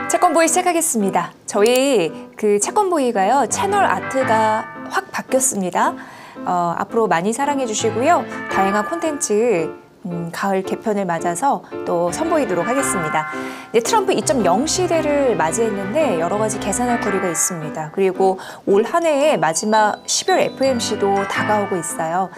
채권보이 시작하겠습니다. 저희 채권보이가요, 채널 아트가 확 바뀌었습니다. 앞으로 많이 사랑해 주시고요. 다양한 콘텐츠 가을 개편을 맞아서 또 선보이도록 하겠습니다. 네, 트럼프 2.0 시대를 맞이했는데 여러 가지 계산할 거리가 있습니다. 그리고 올 한 해의 마지막 12월 FOMC도 다가오고 있어요.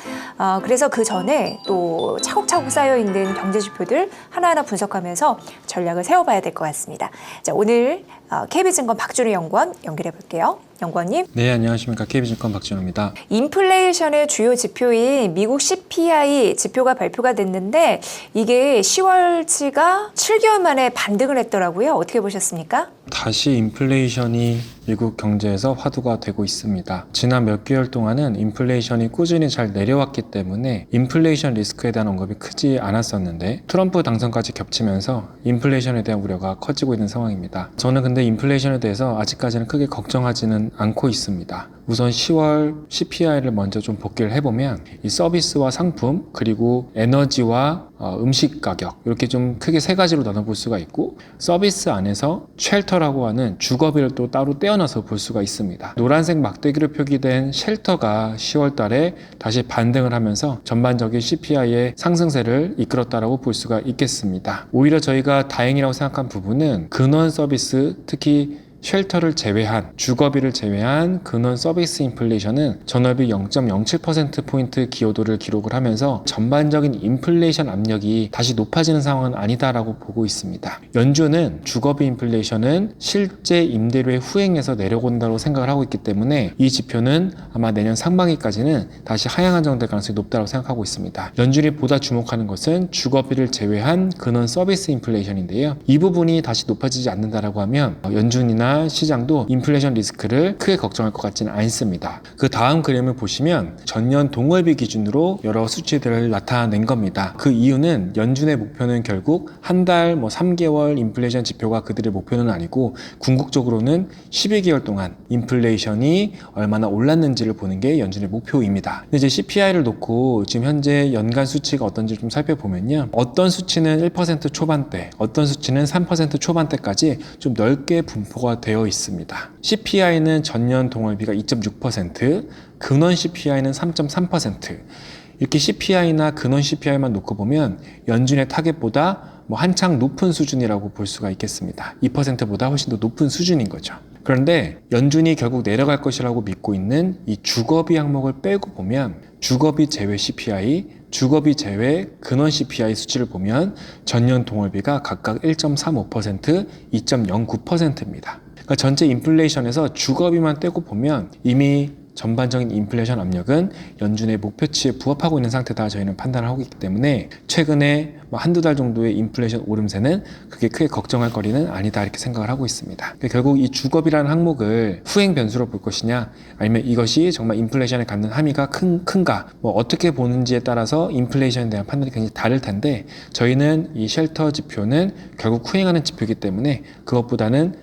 그래서 그 전에 또 차곡차곡 쌓여있는 경제 지표들 하나하나 분석하면서 전략을 세워봐야 될 것 같습니다. 자, 오늘 KB증권 박준우 연구원 연결해 볼게요. 연구원님. 네, 안녕하십니까. KB증권 박준우입니다. 인플레이션의 주요 지표인 미국 CPI 지표가 발표가 됐는데 이게 10월치가 7개월 만에 반등을 했더라고요. 어떻게 보셨습니까? 다시 인플레이션이 미국 경제에서 화두가 되고 있습니다. 지난 몇 개월 동안은 인플레이션이 꾸준히 잘 내려왔기 때문에 인플레이션 리스크에 대한 언급이 크지 않았었는데 트럼프 당선까지 겹치면서 인플레이션에 대한 우려가 커지고 있는 상황입니다. 저는 근데 인플레이션에 대해서 아직까지는 크게 걱정하지는 않고 있습니다. 우선 10월 CPI를 먼저 좀 복기를 해보면 이 서비스와 상품 그리고 에너지와 음식 가격 이렇게 좀 크게 세 가지로 나눠볼 수가 있고 서비스 안에서 쉘터라고 하는 주거비를 또 따로 떼어놔서 볼 수가 있습니다. 노란색 막대기로 표기된 쉘터가 10월 달에 다시 반등을 하면서 전반적인 CPI의 상승세를 이끌었다라고 볼 수가 있겠습니다. 오히려 저희가 다행이라고 생각한 부분은 근원 서비스 특히 쉘터를 제외한 주거비를 제외한 근원 서비스 인플레이션은 전월비 0.07%포인트 기여도를 기록을 하면서 전반적인 인플레이션 압력이 다시 높아지는 상황은 아니다라고 보고 있습니다. 연준은 주거비 인플레이션은 실제 임대료의 후행에서 내려온다고 생각을 하고 있기 때문에 이 지표는 아마 내년 상반기까지는 다시 하향 안정될 가능성이 높다고 생각하고 있습니다. 연준이 보다 주목하는 것은 주거비를 제외한 근원 서비스 인플레이션인데요. 이 부분이 다시 높아지지 않는다라고 하면 연준이나 시장도 인플레이션 리스크를 크게 걱정할 것 같지는 않습니다. 그 다음 그림을 보시면 전년 동월비 기준으로 여러 수치들을 나타낸 겁니다. 그 이유는 연준의 목표는 결국 한 달 3개월 인플레이션 지표가 그들의 목표는 아니고 궁극적으로는 12개월 동안 인플레이션이 얼마나 올랐는지를 보는 게 연준의 목표입니다. 근데 이제 CPI를 놓고 지금 현재 연간 수치가 어떤지 좀 살펴보면요. 어떤 수치는 1% 초반대, 어떤 수치는 3% 초반대까지 좀 넓게 분포가 되어 있습니다. CPI는 전년 동월비가 2.6%, 근원 CPI는 3.3%. 이렇게 CPI나 근원 CPI만 놓고 보면 연준의 타겟보다 한창 높은 수준이라고 볼 수가 있겠습니다. 2%보다 훨씬 더 높은 수준인 거죠. 그런데 연준이 결국 내려갈 것이라고 믿고 있는 이 주거비 항목을 빼고 보면 주거비 제외 CPI, 주거비 제외 근원 CPI 수치를 보면 전년 동월비가 각각 1.35%, 2.09%입니다. 그러니까 전체 인플레이션에서 주거비만 떼고 보면 이미 전반적인 인플레이션 압력은 연준의 목표치에 부합하고 있는 상태다 저희는 판단을 하고 있기 때문에 최근에 한두 달 정도의 인플레이션 오름세는 그게 크게 걱정할 거리는 아니다 이렇게 생각을 하고 있습니다. 그러니까 결국 이 주거비라는 항목을 후행 변수로 볼 것이냐 아니면 이것이 정말 인플레이션에 갖는 함의가 큰가 어떻게 보는지에 따라서 인플레이션에 대한 판단이 굉장히 다를 텐데 저희는 이 쉘터 지표는 결국 후행하는 지표이기 때문에 그것보다는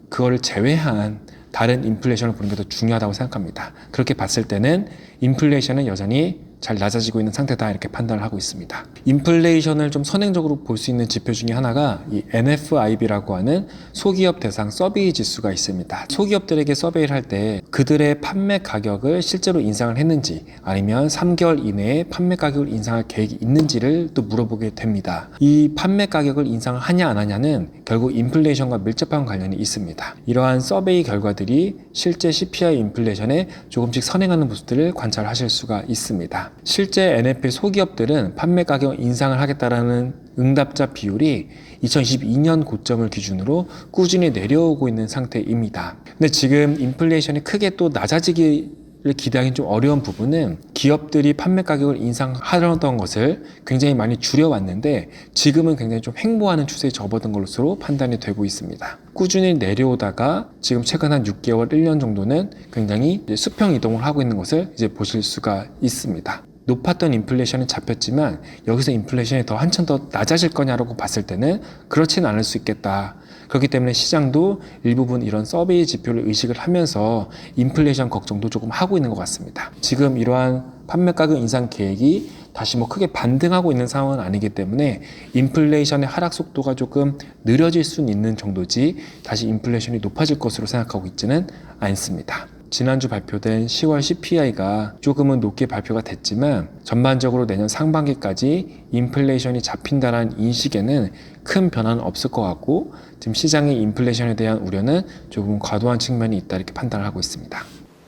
그거를 제외한 다른 인플레이션을 보는 게 더 중요하다고 생각합니다. 그렇게 봤을 때는 인플레이션은 여전히 잘 낮아지고 있는 상태다 이렇게 판단을 하고 있습니다. 인플레이션을 좀 선행적으로 볼 수 있는 지표 중에 하나가 이 NFIB라고 하는 소기업 대상 서베이 지수가 있습니다. 소기업들에게 서베이를 할 때 그들의 판매 가격을 실제로 인상을 했는지 아니면 3개월 이내에 판매 가격을 인상할 계획이 있는지를 또 물어보게 됩니다. 이 판매 가격을 인상을 하냐 안 하냐는 결국 인플레이션과 밀접한 관련이 있습니다. 이러한 서베이 결과들이 실제 CPI 인플레이션에 조금씩 선행하는 모습들을 관찰하실 수가 있습니다. 실제 NFP 소기업들은 판매 가격 인상을 하겠다라는 응답자 비율이 2022년 고점을 기준으로 꾸준히 내려오고 있는 상태입니다. 근데 지금 인플레이션이 크게 또 낮아지기를 기대하기는 좀 어려운 부분은 기업들이 판매 가격을 인상하려던 것을 굉장히 많이 줄여왔는데 지금은 굉장히 좀 횡보하는 추세에 접어든 것으로 판단이 되고 있습니다. 꾸준히 내려오다가 지금 최근 한 6개월, 1년 정도는 굉장히 수평 이동을 하고 있는 것을 이제 보실 수가 있습니다. 높았던 인플레이션은 잡혔지만 여기서 인플레이션이 더 한참 더 낮아질 거냐라고 봤을 때는 그렇지는 않을 수 있겠다. 그렇기 때문에 시장도 일부분 이런 서베이 지표를 의식을 하면서 인플레이션 걱정도 조금 하고 있는 것 같습니다. 지금 이러한 판매 가격 인상 계획이 다시 뭐 크게 반등하고 있는 상황은 아니기 때문에 인플레이션의 하락 속도가 조금 느려질 수는 있는 정도지 다시 인플레이션이 높아질 것으로 생각하고 있지는 않습니다. 지난주 발표된 10월 CPI가 조금은 높게 발표가 됐지만 전반적으로 내년 상반기까지 인플레이션이 잡힌다는 인식에는 큰 변화는 없을 것 같고 지금 시장의 인플레이션에 대한 우려는 조금 과도한 측면이 있다 이렇게 판단을 하고 있습니다.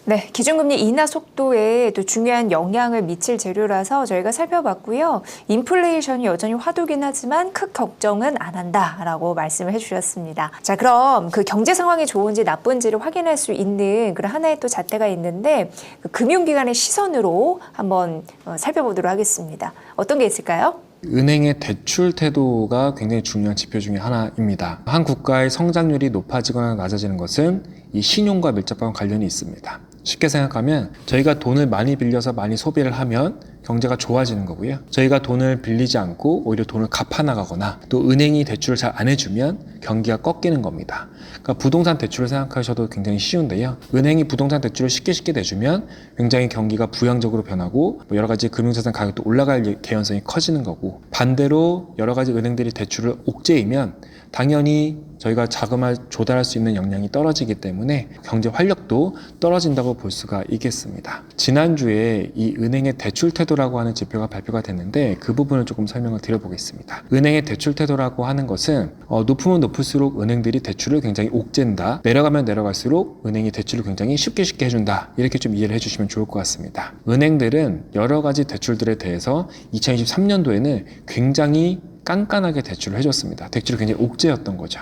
네, 기준금리 인하 속도에 또 중요한 영향을 미칠 재료라서 저희가 살펴봤고요. 인플레이션이 여전히 화두긴 하지만 큰 걱정은 안 한다라고 말씀을 해주셨습니다. 자, 그럼 그 경제 상황이 좋은지 나쁜지를 확인할 수 있는 그런 하나의 또 잣대가 있는데 그 금융기관의 시선으로 한번 살펴보도록 하겠습니다. 어떤 게 있을까요? 은행의 대출 태도가 굉장히 중요한 지표 중에 하나입니다. 한 국가의 성장률이 높아지거나 낮아지는 것은 이 신용과 밀접한 관련이 있습니다. 쉽게 생각하면 저희가 돈을 많이 빌려서 많이 소비를 하면 경제가 좋아지는 거고요. 저희가 돈을 빌리지 않고 오히려 돈을 갚아나가거나 또 은행이 대출을 잘 안 해주면 경기가 꺾이는 겁니다. 그러니까 부동산 대출을 생각하셔도 굉장히 쉬운데요. 은행이 부동산 대출을 쉽게 내주면 굉장히 경기가 부양적으로 변하고 여러 가지 금융자산 가격도 올라갈 개연성이 커지는 거고 반대로 여러 가지 은행들이 대출을 옥죄이면 당연히 저희가 자금을 조달할 수 있는 역량이 떨어지기 때문에 경제 활력도 떨어진다고 볼 수가 있겠습니다. 지난주에 이 은행의 대출 태도라고 하는 지표가 발표가 됐는데 그 부분을 조금 설명을 드려보겠습니다. 은행의 대출 태도라고 하는 것은 높으면 높을수록 은행들이 대출을 굉장히 옥죄인다. 내려가면 내려갈수록 은행이 대출을 굉장히 쉽게 해준다. 이렇게 좀 이해를 해주시면 좋을 것 같습니다. 은행들은 여러 가지 대출들에 대해서 2023년도에는 굉장히 깐깐하게 대출을 해줬습니다. 대출이 굉장히 옥죄였던 거죠.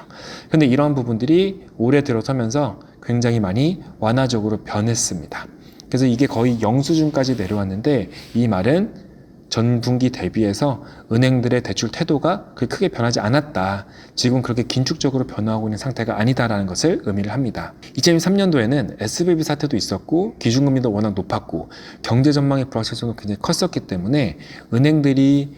근데 이런 부분들이 올해 들어서면서 굉장히 많이 완화적으로 변했습니다. 그래서 이게 거의 영수준까지 내려왔는데 이 말은 전 분기 대비해서 은행들의 대출 태도가 그렇게 크게 변하지 않았다. 지금 그렇게 긴축적으로 변화하고 있는 상태가 아니다라는 것을 의미를 합니다. 2023년도에는 SVB 사태도 있었고 기준금리도 워낙 높았고 경제 전망의 불확실성도 굉장히 컸었기 때문에 은행들이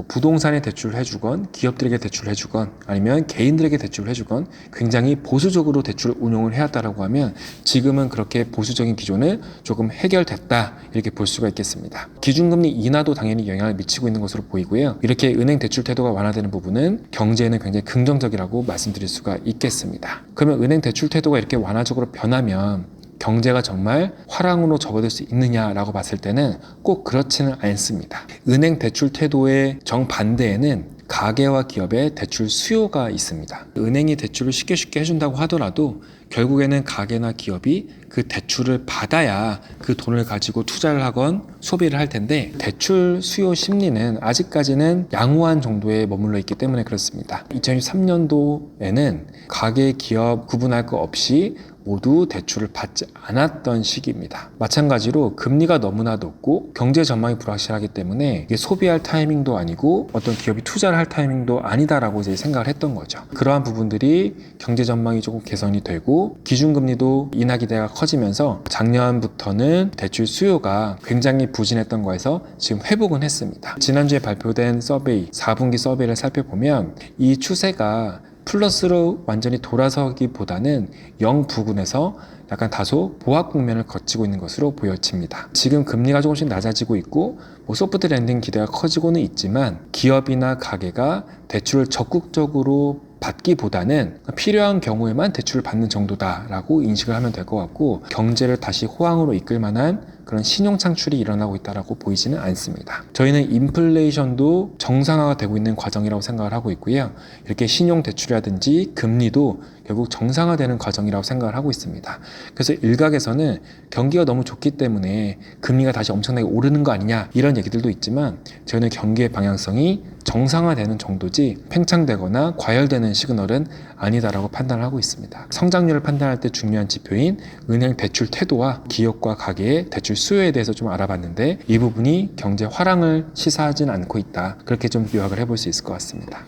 부동산에 대출을 해주건 기업들에게 대출을 해주건 아니면 개인들에게 대출을 해주건 굉장히 보수적으로 대출 운용을 해왔다라고 하면 지금은 그렇게 보수적인 기존은 조금 해결됐다 이렇게 볼 수가 있겠습니다. 기준금리 인하도 당연히 영향을 미치고 있는 것으로 보이고요. 이렇게 은행 대출 태도가 완화되는 부분은 경제에는 굉장히 긍정적이라고 말씀드릴 수가 있겠습니다. 그러면 은행 대출 태도가 이렇게 완화적으로 변하면 경제가 정말 화랑으로 접어들 수 있느냐라고 봤을 때는 꼭 그렇지는 않습니다. 은행 대출 태도의 정반대에는 가계와 기업의 대출 수요가 있습니다. 은행이 대출을 쉽게 해준다고 하더라도 결국에는 가계나 기업이 그 대출을 받아야 그 돈을 가지고 투자를 하건 소비를 할 텐데 대출 수요 심리는 아직까지는 양호한 정도에 머물러 있기 때문에 그렇습니다. 2023년도에는 가계, 기업 구분할 거 없이 모두 대출을 받지 않았던 시기입니다. 마찬가지로 금리가 너무나 높고 경제 전망이 불확실하기 때문에 이게 소비할 타이밍도 아니고 어떤 기업이 투자를 할 타이밍도 아니다라고 이제 생각을 했던 거죠. 그러한 부분들이 경제 전망이 조금 개선이 되고 기준금리도 인하 기대가 커지면서 작년부터는 대출 수요가 굉장히 부진했던 거에서 지금 회복은 했습니다. 지난주에 발표된 서베이, 4분기 서베이를 살펴보면 이 추세가 플러스로 완전히 돌아서기보다는 0 부근에서 약간 다소 보합 국면을 거치고 있는 것으로 보여집니다. 지금 금리가 조금씩 낮아지고 있고 소프트 랜딩 기대가 커지고는 있지만 기업이나 가게가 대출을 적극적으로 받기보다는 필요한 경우에만 대출을 받는 정도다라고 인식을 하면 될 것 같고 경제를 다시 호황으로 이끌 만한 그런 신용 창출이 일어나고 있다고 보이지는 않습니다. 저희는 인플레이션도 정상화가 되고 있는 과정이라고 생각을 하고 있고요. 이렇게 신용 대출이라든지 금리도 결국 정상화되는 과정이라고 생각을 하고 있습니다. 그래서 일각에서는 경기가 너무 좋기 때문에 금리가 다시 엄청나게 오르는 거 아니냐 이런 얘기들도 있지만 저희는 경기의 방향성이 정상화되는 정도지 팽창되거나 과열되는 시그널은 아니다라고 판단을 하고 있습니다. 성장률을 판단할 때 중요한 지표인 은행 대출 태도와 기업과 가계의 대출 수요에 대해서 좀 알아봤는데 이 부분이 경제 화랑을 시사하진 않고 있다. 그렇게 좀 요약을 해볼 수 있을 것 같습니다.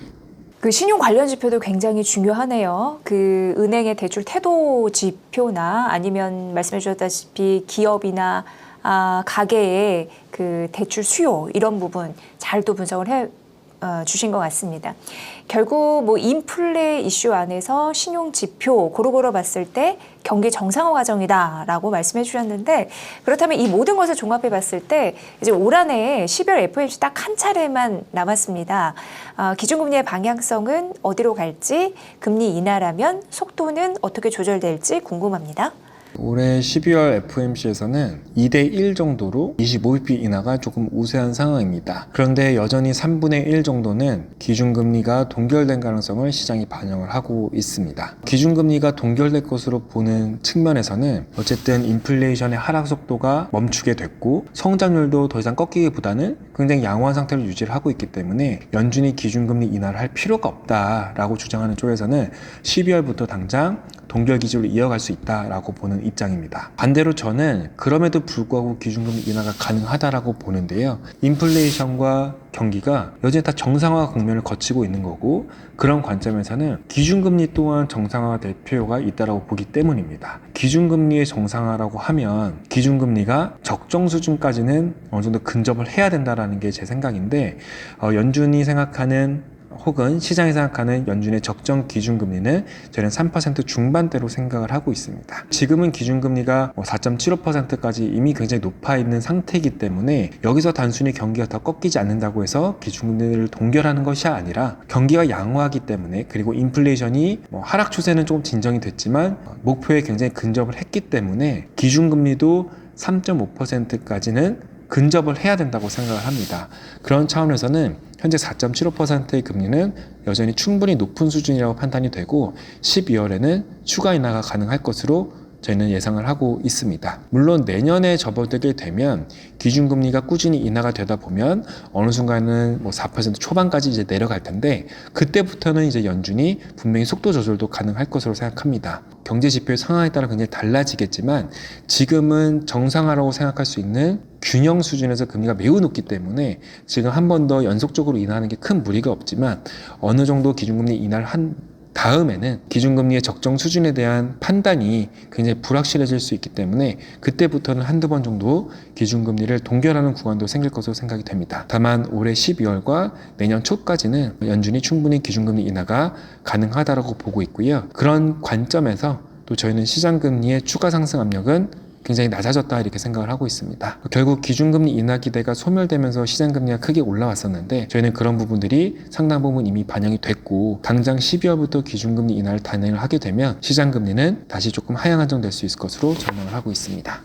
그 신용 관련 지표도 굉장히 중요하네요. 그 은행의 대출 태도 지표나 아니면 말씀해 주셨다시피 기업이나 가계의 그 대출 수요 이런 부분 잘 또 분석을 주신 것 같습니다. 결국 뭐 인플레 이슈 안에서 신용 지표 고루고루 봤을 때 경기 정상화 과정이다라고 말씀해 주셨는데, 그렇다면 이 모든 것을 종합해 봤을 때 이제 올 한 해 12월 FOMC 딱 한 차례만 남았습니다. 기준금리의 방향성은 어디로 갈지, 금리 인하라면 속도는 어떻게 조절될지 궁금합니다. 올해 12월 FOMC에서는 2대1 정도로 25bp 인하가 조금 우세한 상황입니다. 그런데 여전히 3분의 1 정도는 기준금리가 동결된 가능성을 시장이 반영을 하고 있습니다. 기준금리가 동결될 것으로 보는 측면에서는 어쨌든 인플레이션의 하락 속도가 멈추게 됐고 성장률도 더 이상 꺾이기보다는 굉장히 양호한 상태를 유지를 하고 있기 때문에 연준이 기준금리 인하를 할 필요가 없다라고 주장하는 쪽에서는 12월부터 당장 동결 기조를 이어갈 수 있다라고 보는 입장입니다. 반대로 저는 그럼에도 불구하고 기준금리 인하가 가능하다라고 보는데요. 인플레이션과 경기가 여전히 다 정상화 국면을 거치고 있는 거고, 그런 관점에서는 기준금리 또한 정상화가 될 필요가 있다라고 보기 때문입니다. 기준금리의 정상화라고 하면 기준금리가 적정 수준까지는 어느 정도 근접을 해야 된다라는 게 제 생각인데, 연준이 생각하는 혹은 시장이 생각하는 연준의 적정 기준금리는 저는 3% 중반대로 생각을 하고 있습니다. 지금은 기준금리가 4.75%까지 이미 굉장히 높아 있는 상태이기 때문에 여기서 단순히 경기가 더 꺾이지 않는다고 해서 기준금리를 동결하는 것이 아니라 경기가 양호하기 때문에, 그리고 인플레이션이 하락 추세는 조금 진정이 됐지만 목표에 굉장히 근접을 했기 때문에 기준금리도 3.5%까지는 근접을 해야 된다고 생각을 합니다. 그런 차원에서는 현재 4.75%의 금리는 여전히 충분히 높은 수준이라고 판단이 되고 12월에는 추가 인하가 가능할 것으로 저희는 예상을 하고 있습니다. 물론 내년에 접어들게 되면 기준금리가 꾸준히 인하가 되다 보면 어느 순간은 4% 초반까지 이제 내려갈 텐데, 그때부터는 이제 연준이 분명히 속도 조절도 가능할 것으로 생각합니다. 경제 지표의 상황에 따라 굉장히 달라지겠지만 지금은 정상화라고 생각할 수 있는 균형 수준에서 금리가 매우 높기 때문에 지금 한 번 더 연속적으로 인하하는 게 큰 무리가 없지만, 어느 정도 기준금리 인하를 한 다음에는 기준금리의 적정 수준에 대한 판단이 굉장히 불확실해질 수 있기 때문에 그때부터는 한두 번 정도 기준금리를 동결하는 구간도 생길 것으로 생각이 됩니다. 다만 올해 12월과 내년 초까지는 연준이 충분히 기준금리 인하가 가능하다고 보고 있고요. 그런 관점에서 또 저희는 시장금리의 추가 상승 압력은 굉장히 낮아졌다 이렇게 생각을 하고 있습니다. 결국 기준금리 인하 기대가 소멸되면서 시장금리가 크게 올라왔었는데 저희는 그런 부분들이 상당 부분 이미 반영이 됐고, 당장 12월부터 기준금리 인하를 단행을 하게 되면 시장금리는 다시 조금 하향 안정될 수 있을 것으로 전망을 하고 있습니다.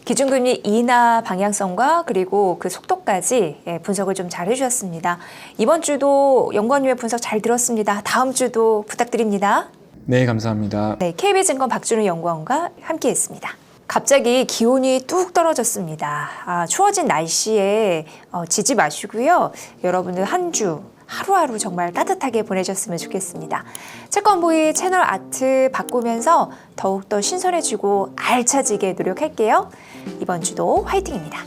기준금리 인하 방향성과 그리고 그 속도까지 분석을 좀 잘 해주셨습니다. 이번 주도 연구원님의 분석 잘 들었습니다. 다음 주도 부탁드립니다. 네, 감사합니다. 네, KB증권 박준우 연구원과 함께했습니다. 갑자기 기온이 뚝 떨어졌습니다. 추워진 날씨에 지지 마시고요. 여러분들 한 주 하루하루 정말 따뜻하게 보내셨으면 좋겠습니다. 채권보이 채널 아트 바꾸면서 더욱더 신선해지고 알차지게 노력할게요. 이번 주도 화이팅입니다.